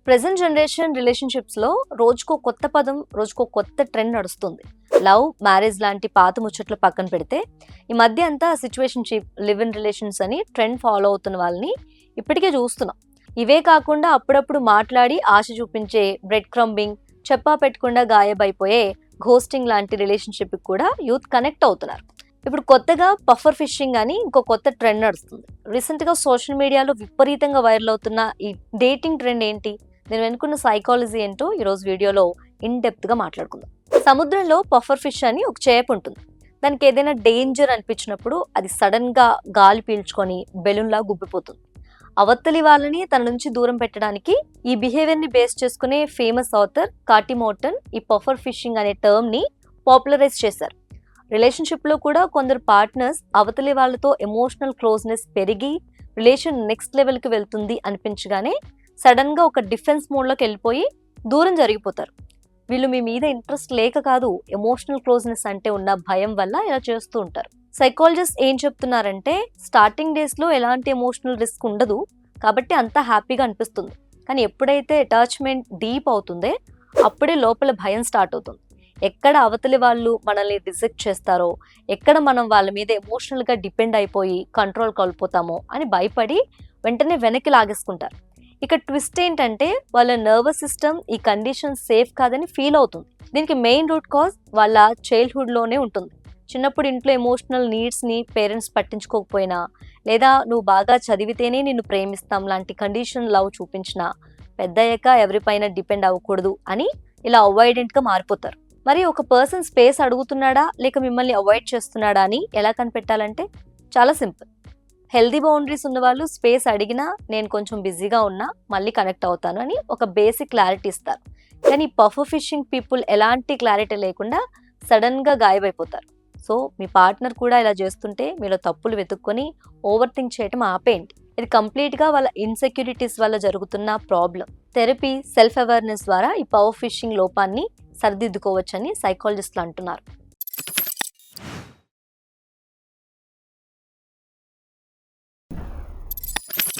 Present generation relationships లో రోజుకో కొత్త పదం, రోజుకో కొత్త ట్రెండ్ నడుస్తుంది. లవ్, మ్యారేజ్ లాంటి పాత ముచ్చట్లు పక్కన పెడితే ఈ మధ్య అంతా సిచ్యువేషన్షిప్, లివ్ ఇన్ రిలేషన్స్ అని ట్రెండ్ ఫాలో అవుతున్న వాళ్ళని ఇప్పటికే చూస్తున్నాం. ఇవే కాకుండా అప్పుడప్పుడు మాట్లాడి ఆశ చూపించే బ్రెడ్ క్రంబింగ్, చెప్పా పెట్టకుండా గాయబైపోయే ఘోస్టింగ్ లాంటి రిలేషన్షిప్ కూడా యూత్ కనెక్ట్ అవుతున్నారు. ఇప్పుడు కొత్తగా పఫర్ ఫిషింగ్ అని ఇంకో కొత్త ట్రెండ్ నడుస్తుంది. రీసెంట్ గా సోషల్ మీడియాలో విపరీతంగా వైరల్ అవుతున్న ఈ డేటింగ్ ట్రెండ్ ఏంటి, నేను వెనుకున్న సైకాలజీ ఏంటో ఈరోజు వీడియోలో ఇన్ డెప్త్ గా మాట్లాడుకుందాం. సముద్రంలో పఫర్ ఫిష్ అని ఒక చేప ఉంటుంది. దానికి ఏదైనా డేంజర్ అనిపించినప్పుడు అది సడన్ గా గాలి పీల్చుకొని బెలూన్ లా గుబ్బిపోతుంది. అవతలి వాళ్ళని తన నుంచి దూరం పెట్టడానికి ఈ బిహేవియర్ ని బేస్ చేసుకునే ఫేమస్ ఆథర్ కాటి మోర్టన్ ఈ పఫర్ ఫిషింగ్ అనే టర్మ్ ని పాపులరైజ్ చేశారు. రిలేషన్షిప్ లో కూడా కొందరు పార్ట్నర్స్ అవతలి వాళ్ళతో ఎమోషనల్ క్లోజ్నెస్ పెరిగి రిలేషన్ నెక్స్ట్ లెవెల్ కి వెళ్తుంది అనిపించగానే సడన్ గా ఒక డిఫెన్స్ మోడ్ లోకి వెళ్ళిపోయి దూరం జరిగిపోతారు. వీళ్ళు మీ మీద ఇంట్రెస్ట్ లేక కాదు, ఎమోషనల్ క్లోజ్నెస్ అంటే ఉన్న భయం వల్ల ఇలా చేస్తూ ఉంటారు. సైకాలజిస్ట్ ఏం చెప్తున్నారంటే, స్టార్టింగ్ డేస్ లో ఎలాంటి ఎమోషనల్ రిస్క్ ఉండదు కాబట్టి అంతా హ్యాపీగా అనిపిస్తుంది. కానీ ఎప్పుడైతే అటాచ్మెంట్ డీప్ అవుతుందో అప్పుడే లోపల భయం స్టార్ట్ అవుతుంది. ఎక్కడ అవతలి వాళ్ళు మనల్ని రిజెక్ట్ చేస్తారో, ఎక్కడ మనం వాళ్ళ మీద ఎమోషనల్ గా డిపెండ్ అయిపోయి కంట్రోల్ కోల్పోతామో అని భయపడి వెంటనే వెనక్కి లాగేసుకుంటారు. ఇక ట్విస్ట్ ఏంటంటే, వాళ్ళ నర్వస్ సిస్టమ్ ఈ కండిషన్ సేఫ్ కాదని ఫీల్ అవుతుంది. దీనికి మెయిన్ రూట్ కాజ్ వాళ్ళ చైల్డ్హుడ్ లోనే ఉంటుంది. చిన్నప్పుడు ఇంట్లో ఎమోషనల్ నీడ్స్ ని పేరెంట్స్ పట్టించుకోకపోయినా, లేదా నువ్వు బాగా చదివితేనే నిన్ను ప్రేమిస్తాం లాంటి కండిషన్ లవ్ చూపించినా, పెద్దయ్యాక ఎవరిపైన డిపెండ్ అవ్వకూడదు అని ఇలా అవాయిడెంట్ గా మారిపోతారు. మరి ఒక పర్సన్ స్పేస్ అడుగుతున్నాడా లేక మిమ్మల్ని అవాయిడ్ చేస్తున్నాడా అని ఎలా కనిపెట్టాలంటే చాలా సింపుల్. హెల్దీ బౌండరీస్ ఉన్న వాళ్ళు స్పేస్ అడిగినా నేను కొంచెం బిజీగా ఉన్నా మళ్ళీ కనెక్ట్ అవుతాను అని ఒక బేసిక్ క్లారిటీ ఇస్తారు. కానీ పఫర్ ఫిషింగ్ పీపుల్ ఎలాంటి క్లారిటీ లేకుండా సడన్ గా గాయబైపోతారు. సో మీ పార్ట్నర్ కూడా ఇలా చేస్తుంటే మీలో తప్పులు వెతుక్కొని ఓవర్ థింక్ చేయటం ఆపేయండి. ఇది కంప్లీట్ గా వాళ్ళ ఇన్సెక్యూరిటీస్ వల్ల జరుగుతున్న ప్రాబ్లం. థెరపీ, సెల్ఫ్ అవేర్నెస్ ద్వారా ఈ పవర్ ఫిషింగ్ లోపాన్ని సరిదిద్దుకోవచ్చని సైకాలజిస్టులు అంటున్నారు.